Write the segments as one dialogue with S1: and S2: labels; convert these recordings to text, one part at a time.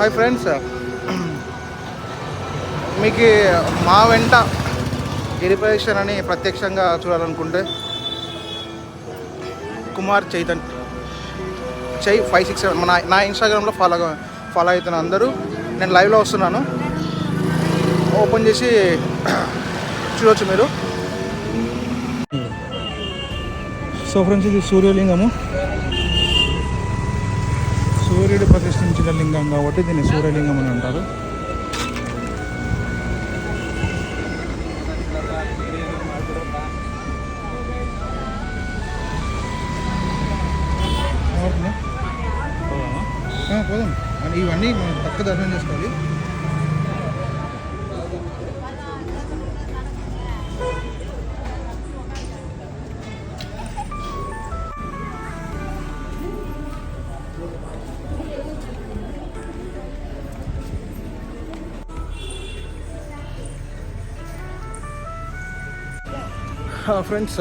S1: Hi friends, మీకు మా వెంట గిరి ప్రదక్షిణని ప్రత్యక్షంగా చూడాలనుకుంటే కుమార్ చైతన్ చై 567 నా ఇన్స్టాగ్రామ్లో ఫాలో అవుతున్న అందరూ. నేను లైవ్లో వస్తున్నాను, ఓపెన్ చేసి చూడవచ్చు మీరు. సో ఫ్రెండ్స్, ఇది సూర్యలింగము. సూర్యుడు ప్రతిష్ఠించిన లింగం కాబట్టి దీన్ని సూర్యలింగం అని అంటారు. పోదాం, ఇవన్నీ మనం తక్కువ దర్శనం చేసుకోవాలి. ఫ్రెండ్స్,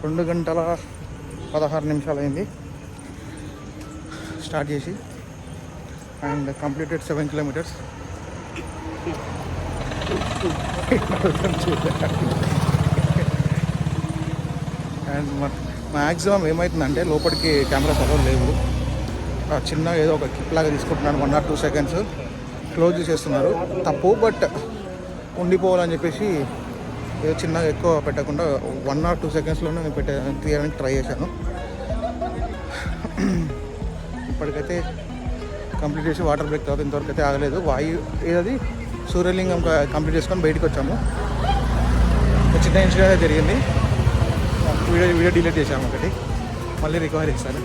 S1: 2 గంటల 16 నిమిషాలు అయింది స్టార్ట్ చేసి, and completed 7 kilometres. And maximum ఏమవుతుందంటే లోపలికి కెమెరాస్ అలౌ లేవు. చిన్న ఏదో ఒక క్లిప్ లాగా తీసుకుంటున్నాను, 1 or 2 seconds క్లోజ్ చేసేస్తున్నారు. తప్పు, బట్ ఉండిపోవాలని చెప్పేసి ఏదో చిన్నగా ఎక్కువ పెట్టకుండా 1 or 2 secondsలోనే నేను తీయడానికి ట్రై చేశాను. ఇప్పటికైతే కంప్లీట్ చేసి వాటర్ బ్రేక్ తర్వాత ఇంతవరకు అయితే ఆగలేదు. ఏదది సూర్యలింగం కంప్లీట్ చేసుకొని బయటకు వచ్చాము. చిన్న ఇన్సిడెంట్ జరిగింది, వీడియో డిలీట్ చేశాము. ఒకటి మళ్ళీ రికవర్ చేస్తాను.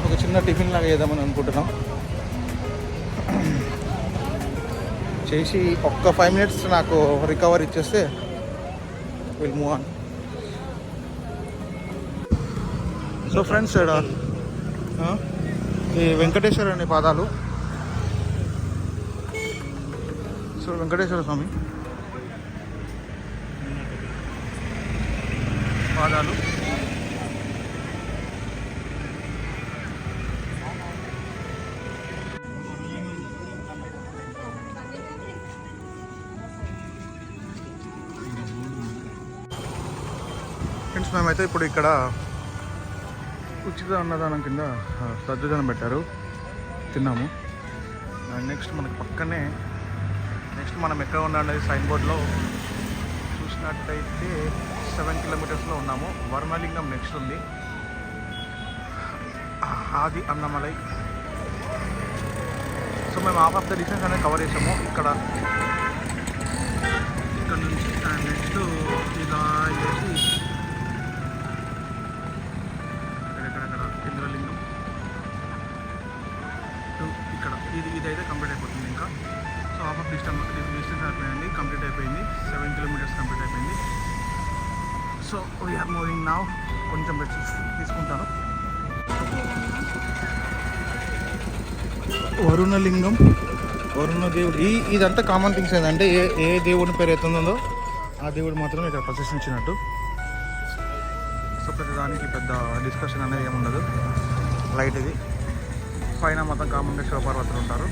S1: ఒక చిన్న టిఫిన్ లాగా చేద్దామని అనుకుంటున్నాం. చేసి ఒక్క 5 minutes నాకు రికవర్ ఇచ్చేస్తే will move on. So friends, ఈ వెంకటేశ్వర అనే పాదాలు. సో వెంకటేశ్వర స్వామి పాదాలు. ఫ్రెండ్స్, మేమైతే ఇప్పుడు ఇక్కడ ఉచిత అన్నదానం కింద దద్దోజనం పెట్టారు, తిన్నాము. అండ్ నెక్స్ట్ మనకి పక్కనే మనం ఎక్కడ ఉన్నామనేది సైన్ బోర్డ్లో చూసినట్టయితే 7 kilometers ఉన్నాము. వర్మలింగం నెక్స్ట్ ఉంది, ఆది అన్నమలై. సో మేము హాఫ్ ఆఫ్ ద డిస్టెన్స్ అనేది కవర్ చేసాము ఇక్కడ నుంచి. అండ్ నెక్స్ట్ ఇలా చేసి ఇంద్రలింగం ఇక్కడ ఇదైతే కంప్లీట్ అయిపోతుంది ఇంకా. సో హాఫ్ ఆఫ్ డిస్టెన్స్ అయిపోయింది, కంప్లీట్ అయిపోయింది. 7 kilometers కంప్లీట్ అయిపోయింది. So we are moving now. కొంచెం తీసుకుంటాను. వరుణలింగం, వరుణ దేవుడు. ఇదంతా కామన్ థింగ్స్ ఏంటంటే ఏ దేవుడిని పేరు అవుతుందో ఆ దేవుడు మాత్రమే ఇక్కడ ప్రదర్శించినట్టు. సో ప్రతిదానికి పెద్ద డిస్కషన్ అనేది ఏముండదు, లైట్ ఇది. పైన మొత్తం కామన్గా శివపార్వతులు ఉంటారు.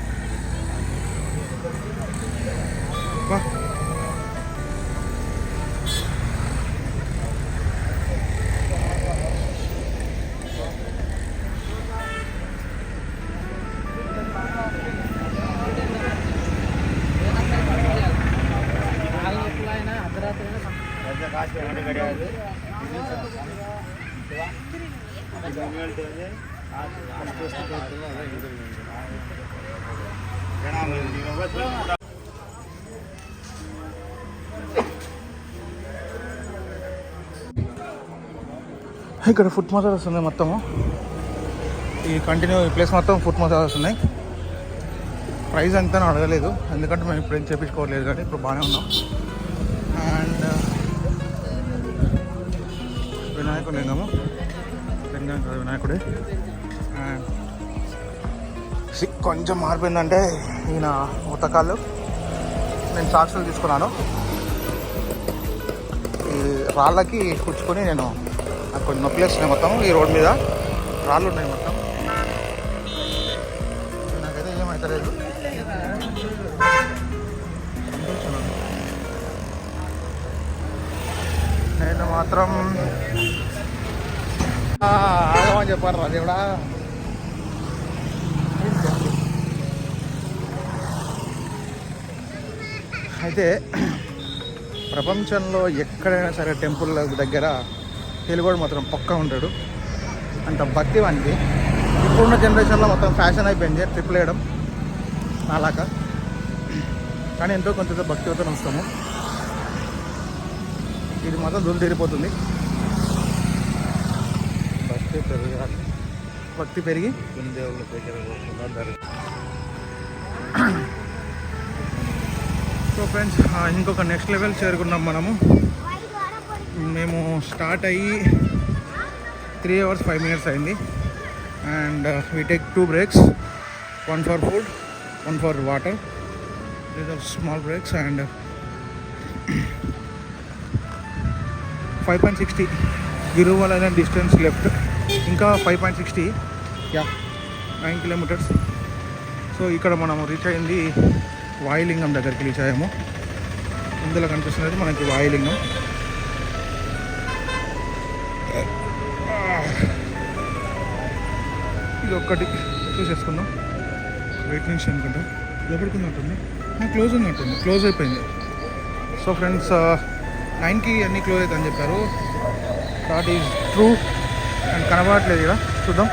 S1: ఇక్కడ ఫుట్ మసాలాస్ ఉన్నాయి మొత్తము. ఈ ప్లేస్ మొత్తం ఫుట్ మసాలాస్ ఉన్నాయి. ప్రైస్ అంతా అడగలేదు, ఎందుకంటే మేము ఇప్పుడు ఏం చేయించుకోవట్లేదు, కానీ ఇప్పుడు బాగానే ఉన్నాం. అండ్ వినాయకుడు లింగము, వినాయకుడే. అండ్ కొంచెం మారిపోయిందంటే ఈయన ఉతకాళ్ళు. నేను సాక్షులు తీసుకున్నాను. ఈ రాళ్ళకి కూర్చుకొని నేను నాకు కొన్ని నొప్పులు వేస్తున్నాయి మొత్తం. ఈ రోడ్ మీద రాళ్ళు ఉన్నాయి మొత్తం. నాకైతే ఏమవుతలేదు. నేను మాత్రం ఆగమని చెప్పాను రా దేవుడా. అయితే ప్రపంచంలో ఎక్కడైనా సరే టెంపుల్ దగ్గర తెలుగువాడు మాత్రం పక్కా ఉంటాడు. అంత భక్తి వానికి. ఇప్పుడున్న జనరేషన్లో మొత్తం ఫ్యాషన్ అయిపోయింది ట్రిప్పులు వేయడం అలాగా. కానీ ఎంతో కొంత భక్తితో వస్తాము. ఇది మాత్రం దూరం తీరిపోతుంది. భక్తి పెరిగి దేవుళ్ళ దగ్గర. సో ఫ్రెండ్స్, ఇంకొక నెక్స్ట్ లెవెల్ చేరుకున్నాం మనము. మేము స్టార్ట్ అయ్యి 3 hours 5 minutes అయింది. And we take 2 breaks, 1 for food, 1 for water. These are small breaks. And 5.60 Giruvalla distance left. ఇంకా 5.60, 9 kilometers. సో ఇక్కడ మనము రీచ్ అయింది వాయులింగం దగ్గరికి రీచ్ అయ్యాము. ఇందులో కనిపిస్తున్నది మనకి వాయులింగం. ఇది ఒక్కటి చూసేసుకుందాం. వెయిట్ నుంచి అనుకుంటా ఎప్పటికి ఉన్నట్టుంది. క్లోజ్ ఉన్నట్టుంది, క్లోజ్ అయిపోయింది. సో ఫ్రెండ్స్, 9కి అన్నీ క్లోజ్ అవుతాయని చెప్పారు. That is true. అండ్ కనబడట్లేదు ఇక్కడ, చూద్దాం.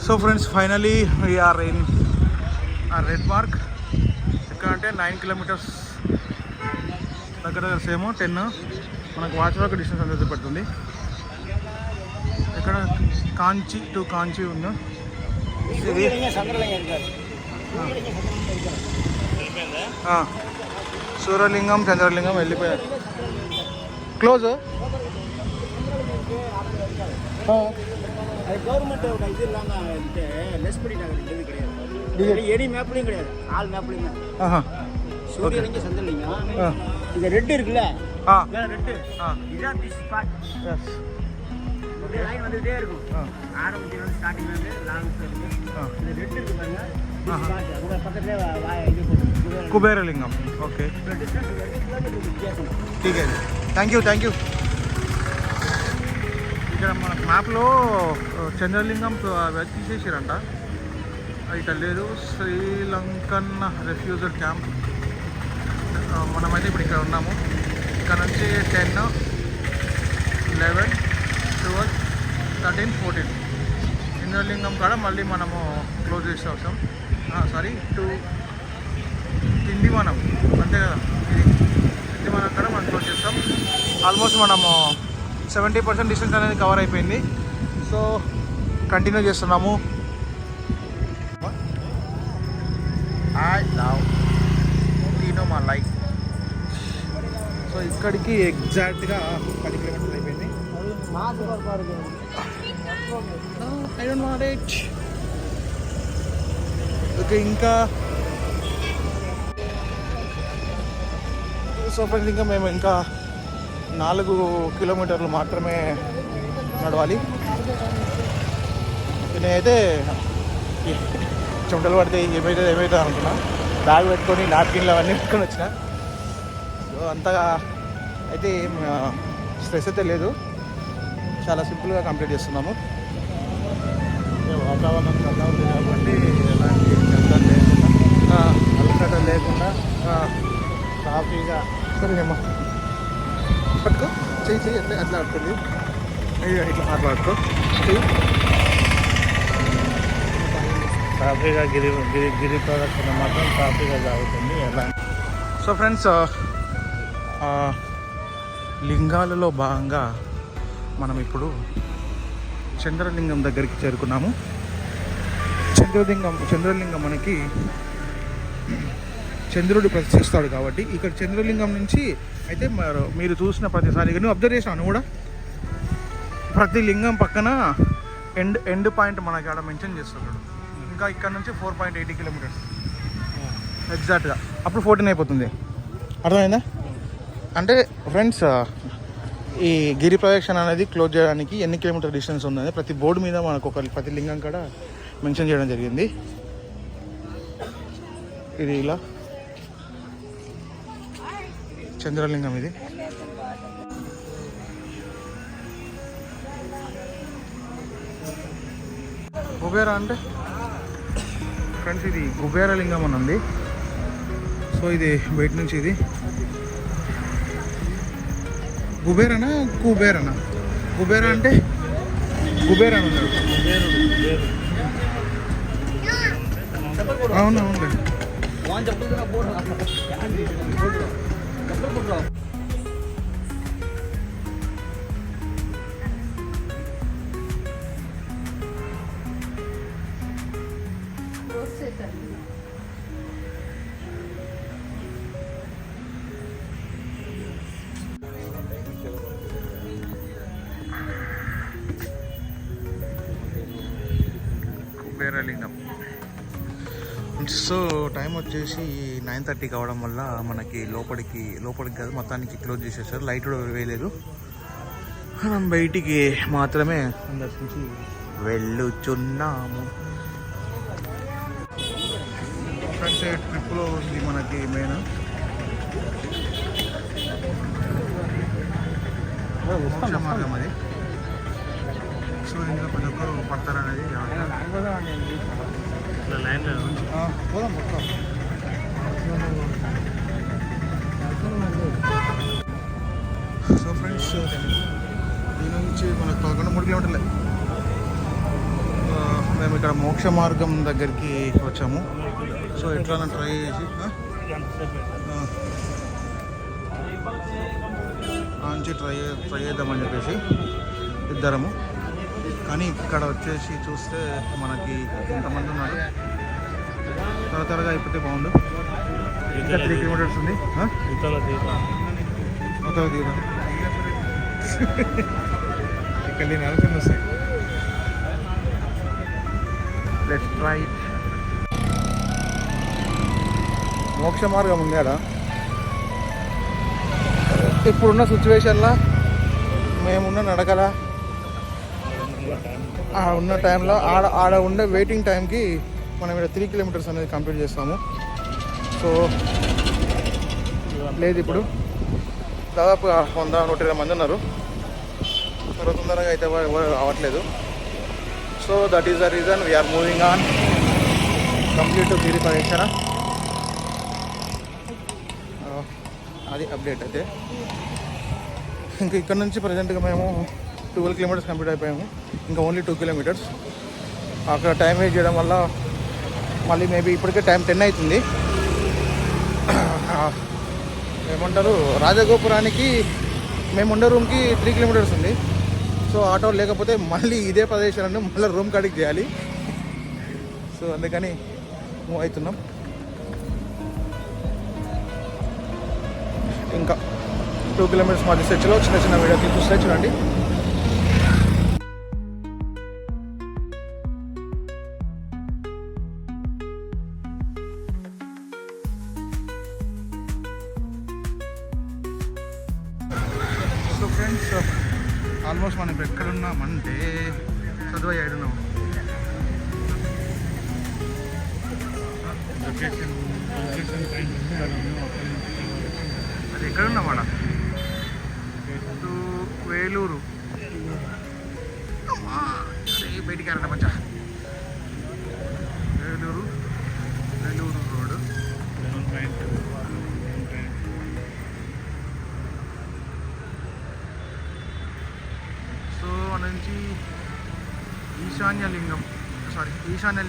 S1: So friends, finally we are in red mark. ఎక్కడంటే 9 kilometers దగ్గర సేమ్ 10 మనకు వాచ్ వరకు డిస్టెన్స్ అనేది పడుతుంది. ఇక్కడ కాంచి టు కాంచి ఉంది. ఇది సూర్యలింగం, చంద్రలింగం వెళ్ళిపోయారు. క్లోజ్.
S2: கவர்மெண்ட் இது இல்லாமல் வந்துட்டு லெஸ் பண்ணிட்டாங்க. இது கிடையாது, எனி மேப்லையும் கிடையாது, ஆல் மேப்லையும் தான். சூரியலிங்கம், சந்திரலிங்கம். இது ரெட் இருக்குல்ல, ரெட்டு இதான் தி ஸ்பாட். இந்த லைன் வந்துட்டே இருக்கும். ஆரம்பத்தில் வந்து ஸ்டார்டிங் வந்து லாங் இது ரெட் இருக்கு பாருங்க. ஸ்பாட் அது பக்கத்துல இது போட்டு
S1: కుబేరలింగం. ఓకే, ठीक है, థ్యాంక్ యూ. ఇక్కడ మన మ్యాప్లో చంద్రలింగం తీసేసారంట, ఇక్కడ లేదు. Sri Lankan refusal camp. మనమైతే ఇప్పుడు ఇక్కడ ఉన్నాము. ఇక్కడ నుంచి 10, 11, 12, 13, 14 చంద్రలింగం కాడ మళ్ళీ మనము క్లోజ్ చేసే అవసరం. సారీ, 2 తిండివనం అంతే కదా. ఇది తిండివనం కాడ మనం క్లోజ్ చేస్తాం. ఆల్మోస్ట్ మనము 70% డిస్టెన్స్ అనేది కవర్ అయిపోయింది. సో కంటిన్యూ చేస్తున్నాము. ఐ లవ్ టీనో మై లైఫ్. సో ఇక్కడికి ఎగ్జాక్ట్గా 10 kilometers అయిపోయింది. I don't want it. Okay, ఇంకా సో ఫ్రెండ్స్, ఇంకా మేము ఇంకా 4 kilometers మాత్రమే నడవాలి. నేనైతే చెమటలు పడితే ఏమైతే అనుకున్నా. బ్యాగ్ పెట్టుకొని నాప్కిన్లు అవన్నీ పెట్టుకొని వచ్చిన. సో అంతగా అయితే ఏం స్ట్రెస్ అయితే లేదు, చాలా సింపుల్గా కంప్లీట్ చేస్తున్నాము. వాతావరణం చల్లగా ఉంది కాబట్టి ఎలాంటి చందలు లేకుండా, అలసట లేకుండా సాఫీగా. సరేమ్మా, పట్టుకో, చెయ్యి అట్లా పట్టుకుంది. ఇట్లా మాట్లాడుకో, చెయ్యి. సాఫీగా గిరి ప్రదక్షిణ మాత్రం సాఫీగా సాగుతుంది. ఎలా? సో ఫ్రెండ్స్, లింగాలలో భాగంగా మనం ఇప్పుడు చంద్రలింగం దగ్గరికి చేరుకున్నాము. చంద్రలింగం మనకి చంద్రుడు ప్రతిష్ఠిస్తాడు కాబట్టి ఇక్కడ చంద్రలింగం నుంచి అయితే మీరు చూసిన ప్రతిసారి నువ్వు అబ్జర్వ్ చేసినాను కూడా ప్రతి లింగం పక్కన ఎండ్ పాయింట్ మనకి అక్కడ మెన్షన్ చేస్తున్నాడు. ఇంకా ఇక్కడ నుంచి 4.80 కిలోమీటర్స్ ఎగ్జాక్ట్గా, అప్పుడు 14 అయిపోతుంది. అర్థమైందా? అంటే ఫ్రెండ్స్, ఈ గిరి ప్రదక్షిణ అనేది క్లోజ్ చేయడానికి ఎన్ని కిలోమీటర్ డిస్టెన్స్ ఉందని ప్రతి బోర్డు మీద మనకు ప్రతి లింగం కూడా మెన్షన్ చేయడం జరిగింది. ఇది ఇలా చంద్రలింగం. ఇది కుబేరా అంటే ఫ్రెండ్స్ ఇది కుబేర లింగం అని ఉంది. సో ఇది బయట నుంచి ఇది కుబేరనా కుబేరనా? కుబేరా అంటే కుబేరా అని ఉన్నాడు. అవునవును. కుబేరలింగం. సో టైం వచ్చేసి 9:30 కావడం వల్ల మనకి లోపలికి కాదు మొత్తానికి క్లోజ్ చేసేసారు. లైట్ కూడా వేయలేదు. మనం బయటికి మాత్రమే సందర్శించి వెళ్ళుచున్నాము. ఫ్రెండ్స్ ట్రిప్లో ఇది మనకి మెయిన్ మార్గం అది. సో ఇందులో ప్రతి ఒక్కరు పడతారనేది పోదాం. సో ఫ్రెండ్స్ దీని నుంచి మనకు 3 కిలోమీటర్లే. మేము ఇక్కడ మోక్ష మార్గం దగ్గరికి వచ్చాము. సో ఎట్లా ట్రై చేసి నుంచి ట్రై చేద్దామని చెప్పేసి ఇద్దరము. కానీ ఇక్కడ వచ్చేసి చూస్తే మనకి ఎంతమంది ఉన్నారు, త్వరగా అయిపోతే బాగుండు. ఇంకా 3 కిలోమీటర్స్ ఉంది. మొత్తం దిగుతాం ఇక్కడ నేను ఆలోచన వస్తాయి. Let's try. మోక్ష మార్గం ఉంది ఆడ. ఇప్పుడున్న సిచ్యువేషన్లో మేమున్న నడకల ఉన్న టైంలో ఆడ ఉండే వెయిటింగ్ టైంకి మనం ఇక్కడ 3 కిలోమీటర్స్ అనేది కంప్లీట్ చేస్తాము. సో లేదు ఇప్పుడు దాదాపు 100-120 మంది ఉన్నారు. తొందరగా అయితే అవ్వట్లేదు. So that is the reason we're moving on complete Giri Pradakshina. అది అప్డేట్ అయితే. ఇంకా ఇక్కడ నుంచి ప్రజెంట్గా మేము 12 కిలోమీటర్స్ కంప్లీట్ అయిపోయాము. ఇంకా ఓన్లీ 2 కిలోమీటర్స్. అక్కడ టైం వేస్ట్ చేయడం వల్ల మళ్ళీ మేబీ ఇప్పటికే టైం 10 అవుతుంది. ఏమంటారు, రాజగోపురానికి మేము ఉండే రూమ్కి 3 కిలోమీటర్స్ ఉంది. సో ఆటో లేకపోతే మళ్ళీ ఇదే ప్రదేశాలను మళ్ళీ రూమ్ కాడికి చేయాలి. సో అందుకని మూవ్ అవుతున్నాం. ఇంకా 2 కిలోమీటర్స్ మధ్య స్ట్రెచ్లో చిన్న చిన్న వీడియో చూస్తే చూడండి. సో ఫ్రెండ్స్ ఆల్మోస్ట్ మనం ఇప్పుడు ఎక్కడున్నామంటే చదువు ఏడున్నాం. అది ఎక్కడున్నాం అక్కడ వేలూరు. బయటికి వెళ్ళండి మచ్చా. వేలూరు రోడ్. సో మన నుంచి ఈశాన్య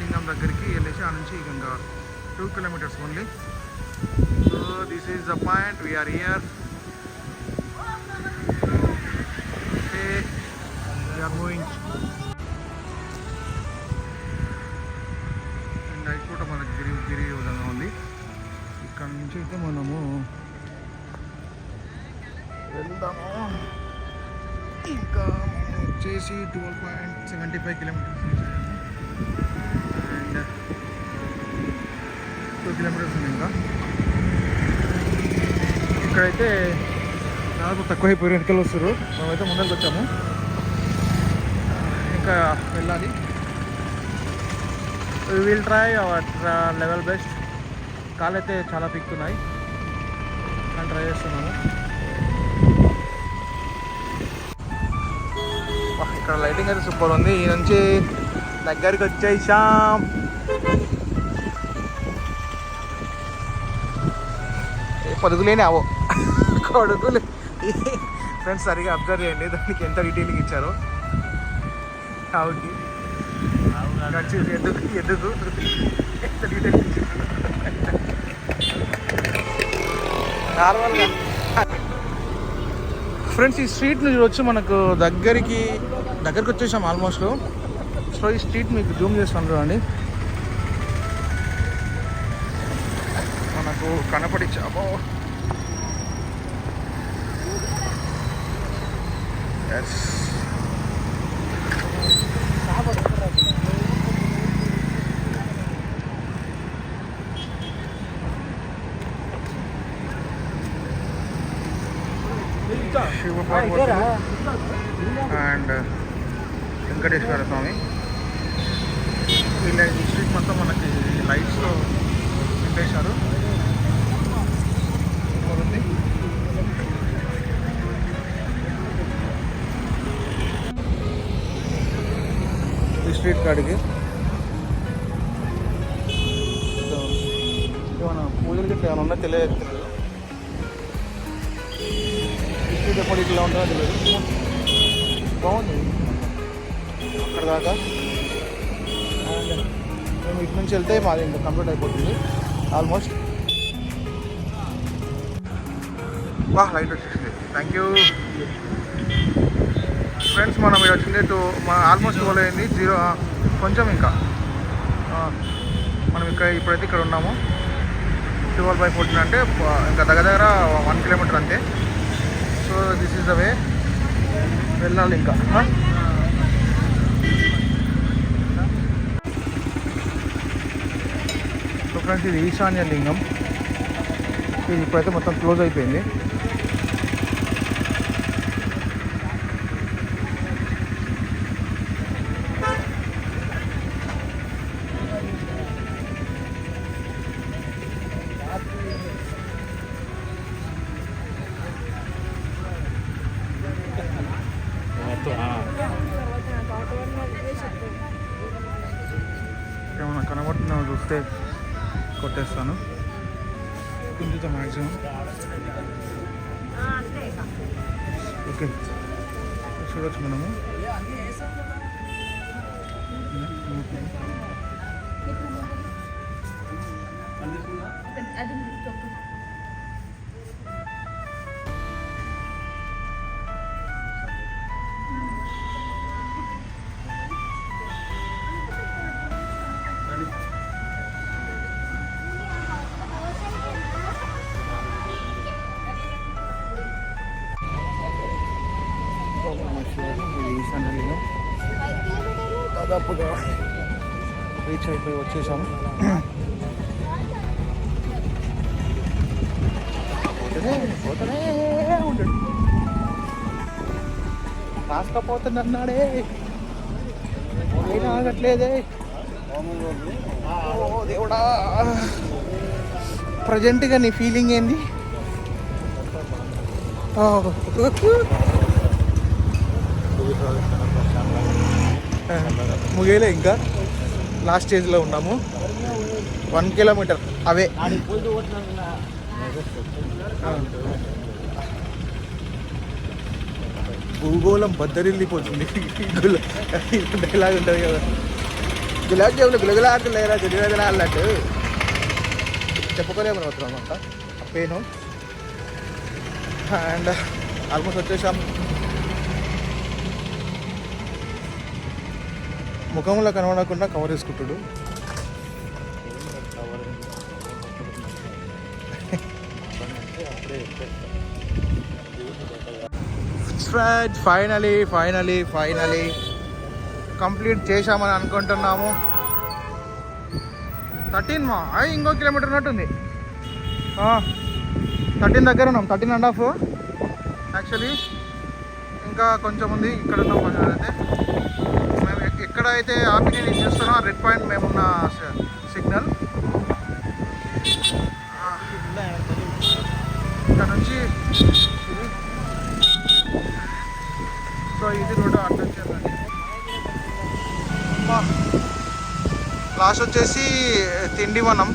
S1: లింగం దగ్గరికి వెళ్ళేసి ఆ నుంచి ఇంకా 2 kilometres only. So this is the point, we are here. We are moving. ఇక్కడ నుంచి అయితే మనము వెళ్దాము. ఇంకా వచ్చేసి 12.75 కిలోమీటర్స్ అండ్ 2 కిలోమీటర్స్ ఉంది. ఇంకా ఇక్కడైతే నాకు తక్కువైపోయి వెనకలు వస్తారు. మేమైతే ముందరికి వచ్చాము, ఇంకా వెళ్ళాలి. Will try our level best. కాళ్ళు అయితే చాలా పీక్కున్నాయి కానీ ట్రై చేస్తున్నాము. ఇక్కడ లైటింగ్ అయితే సూపర్ ఉంది. ఈ నుంచి దగ్గరికి వచ్చేసాం. పొదుగులేని అవో కొడుకులు ఫ్రెండ్స్, సరిగా అబ్జర్వ్ చేయండి దానికి ఎంత డీటెయిలింగ్ ఇచ్చారో. ఆవుకి ఎందుకు ఎంత డీటెయిలింగ్ ఇచ్చారు నార్మల్గా. ఫ్రెండ్స్, ఈ స్ట్రీట్ని చూడొచ్చు. మనకు దగ్గరికి వచ్చేసాం ఆల్మోస్ట్. సో ఈ స్ట్రీట్ మీకు జూమ్ చేస్తాను చూడండి. మనకు కనపడిచ్చామో ఎస్. శివపార్వతి అండ్ వెంకటేశ్వర స్వామి. వీళ్ళ ఈ స్ట్రీట్ మొత్తం మనకి లైట్స్లో నింపేశారు. ఈ స్ట్రీట్ కాడికి ఏమన్నా పూజలు గిట్ల ఏమైనా ఉన్నా తెలియదు. ఈ స్ట్రీట్ ఎప్పుడు ఇట్లా ఉంటుందో తెలియదు. బాగుంది అక్కడ దాకా. అండ్ మేము ఇటు నుంచి వెళ్తే మాది ఇంకా కంప్లీట్ అయిపోతుంది ఆల్మోస్ట్. లైట్ వచ్చేసింది. Thank you friends. మనం ఇక్కడ వచ్చింది ఆల్మోస్ట్ 12 అయింది. 0 కొంచెం ఇంకా మనం ఇప్పుడైతే ఇక్కడ ఉన్నాము. 12/14 అంటే ఇంకా దగ్గర 1 కిలోమీటర్ అంతే. So this is the way. వెళ్ళాలి ఇంకా. సో ఫ్రెండ్స్, ఇది ఈశాన్య లింగం. ఇది ఇప్పుడైతే మొత్తం క్లోజ్ అయిపోయింది. ఏమన్నా కనబడుతున్నా చూస్తే కొట్టేస్తాను కొంచెం మ్యాక్సిమం. ఓకే, చూడొచ్చు మనము. దాదాపుగా రీచ్ అయిపోయి వచ్చేసాము. పోతనే ఉంటాడు, రాసుకపోతుందన్నాడే, అయినా ఆగట్లేదే. ఓ దేవుడా, ప్రజెంట్గా నీ ఫీలింగ్ ఏంది? ముగిలే, ఇంకా లాస్ట్ స్టేజ్లో ఉన్నాము. 1 కిలోమీటర్ అవే. భూగోళం బద్దరిల్లిపోతుంది. డైలాగ్ ఉంటుంది కదా, గులాబ్ జాములు గులగులాడుతున్నాయిరా గుడివేదన అన్నట్టు. చెప్పుకోలేమని వస్తున్నాం అనమాట పెయిన్. అండ్ ఆల్మోస్ట్ వచ్చేసాం. ముఖంలో కనబడకుండా కవర్ వేసుకుంటాడు. ఫైనలీ కంప్లీట్ చేశామని అనుకుంటున్నాము. 13 మా ఇంకో కిలోమీటర్ ఉన్నట్టుంది. 13 దగ్గర ఉన్నాం, 13.5 యాక్చువల్లీ. ఇంకా కొంచెం ఉంది ఇక్కడ ఉన్నాం. అయితే మేము ఎక్కడైతే ఆపి నేను చూస్తున్నా రెడ్ పాయింట్ మేమున్న సిగ్నల్. ఇక్కడ నుంచి సో ఇది రోడ్డు అర్థం చేయాలండి. లాస్ట్ వచ్చేసి తిండివనం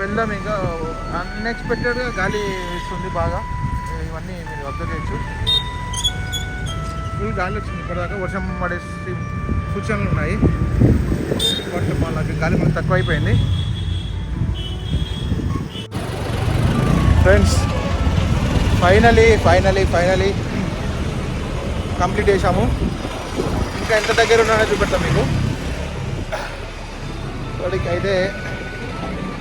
S1: వెళ్దాం. ఇంకా అన్ఎక్స్పెక్టెడ్గా గాలి ఇస్తుంది బాగా. ఇవన్నీ మీరు అబ్జర్వ్ చేయొచ్చు. ఫుల్ గాలి వచ్చింది ఇప్పటిదాకా. వర్షం పడే సూచనలు ఉన్నాయి, బట్ మనకి గాలి మనకు తక్కువ అయిపోయింది. ఫ్రెండ్స్ ఫైనలీ కంప్లీట్ చేశాము. ఇంకా ఎంత దగ్గర ఉన్నానో చూపెడతాం మీకు. వాడికి అయితే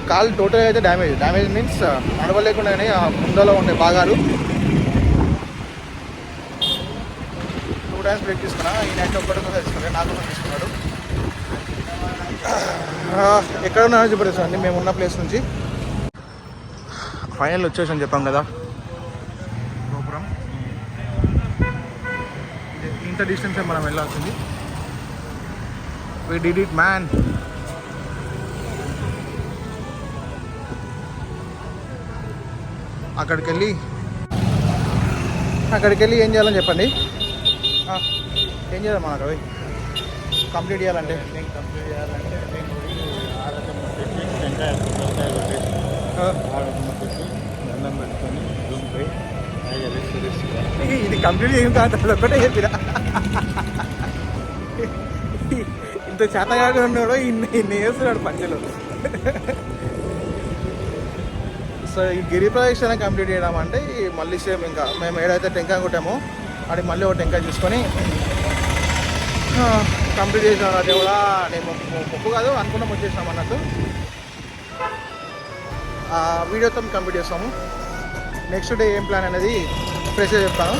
S1: కాలు టోటల్ అయితే డ్యామేజ్ మీన్స్ నడవలేకుండానే ఆ ముందలో ఉండే భాగాలు 2 టైమ్స్ బ్రేక్ తీసుకున్నా. ఈ నైట్ ఒక్కటి తీసుకున్నాడు, నాకు కూడా తీసుకున్నాడు. ఎక్కడ ఉన్నానో చూపెడతాం అండి. మేము ఉన్న ప్లేస్ నుంచి ఫైనల్ వచ్చేసాను చెప్పాం కదా గోపురం. ఇంత డిస్టెన్సే మనం వెళ్ళాల్సింది. We did it man. అక్కడికి వెళ్ళి ఏం చేయాలని చెప్పండి. ఏం చేయాలి మనకు అవి కంప్లీట్ చేయాలంటే? ఇది కంప్లీట్ చేయం కాదు, ఒకటే చెప్పిన. ఇంత చేతగాగా ఉన్నాడు, ఇన్ని వేస్తున్నాడు పంచెలు. సో ఈ గిరి ప్రదక్షిణ కంప్లీట్ చేయడం అంటే మళ్ళీ సేమ్ ఇంకా మేము ఏదైతే టెంకాయ కొట్టామో అది మళ్ళీ ఒక టెంకాయ తీసుకొని కంప్లీట్ చేసాం. అది కూడా నేను మొక్కు కాదు అనుకున్నాం, వచ్చేసాం అన్నట్టు. వీడియోతో కంప్లీట్ చేస్తాము. నెక్స్ట్ డే ఏం ప్లాన్ అనేది ఫ్రెష్గా చెప్తాను.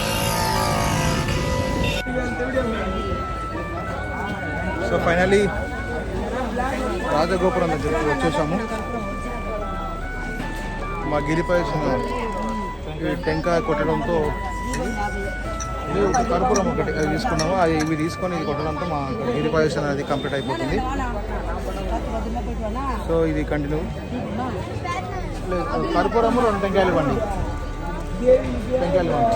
S1: సో ఫైనలీ రాజగోపురం దగ్గరికి వచ్చేసాము. మా గిరిపై టెంకాయ కొట్టడంతో కర్పూరం ఒకటి తీసుకున్నాము. అది ఇవి తీసుకొని ఇది కొట్టడంతో మా గిరిపాయసం అనేది కంప్లీట్ అయిపోతుంది. సో ఇది కంటిన్యూ. కర్పూరము 2 టెంకాయలు ఇవ్వండి. టెంకాయలు ఇవ్వండి.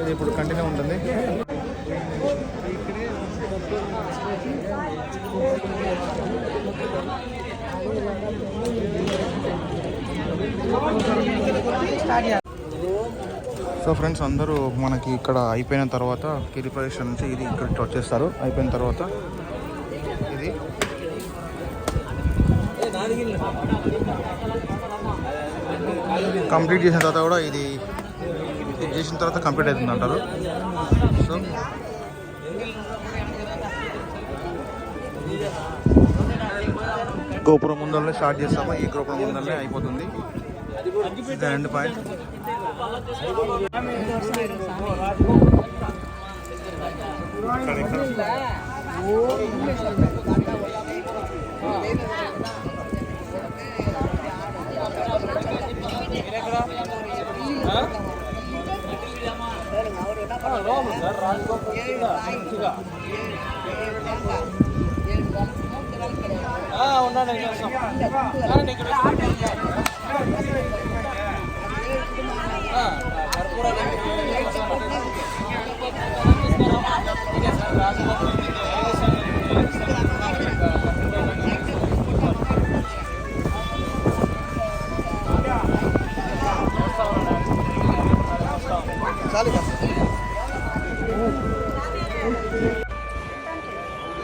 S1: ఇది ఇప్పుడు కంటిన్యూ ఉంటుంది. సో ఫ్రెండ్స్ అందరూ మనకి ఇక్కడ అయిపోయిన తర్వాత గిరి ప్రదక్షిణ నుంచి ఇది ఇక్కడ వచ్చేస్తారు. అయిపోయిన తర్వాత ఇది కంప్లీట్ చేసిన తర్వాత కూడా ఇది చేసిన తర్వాత కంప్లీట్ అవుతుంది అంటారు. సో గోపురం ముందరనే స్టార్ట్ చేస్తాము. ఈ గోపురం ముందరనే అయిపోతుంది. End point.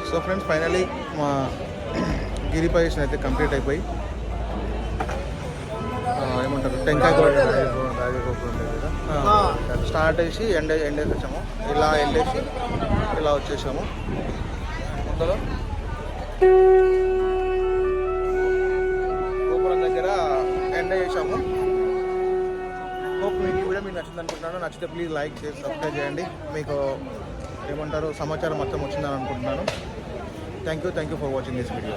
S1: So friends finally మా గిరి ప్రదక్షిణ అయితే కంప్లీట్ అయిపోయి ఏమంటారు టెంకాయ రాజగోపురం స్టార్ట్ చేసి ఎండేసి వచ్చాము, ఇలా ఎండేసి ఇలా వచ్చేసాము. ముందర గోపురం దగ్గర ఎండ చేసాము. హోప్ మీకు ఈ వీడియో మీకు నచ్చింది అనుకుంటున్నాను. నచ్చితే ప్లీజ్ లైక్ చేసి సబ్స్క్రైబ్ చేయండి. మీకు ఏమంటారు సమాచారం మొత్తం వచ్చిందని అనుకుంటున్నాను. Thank you for watching this video.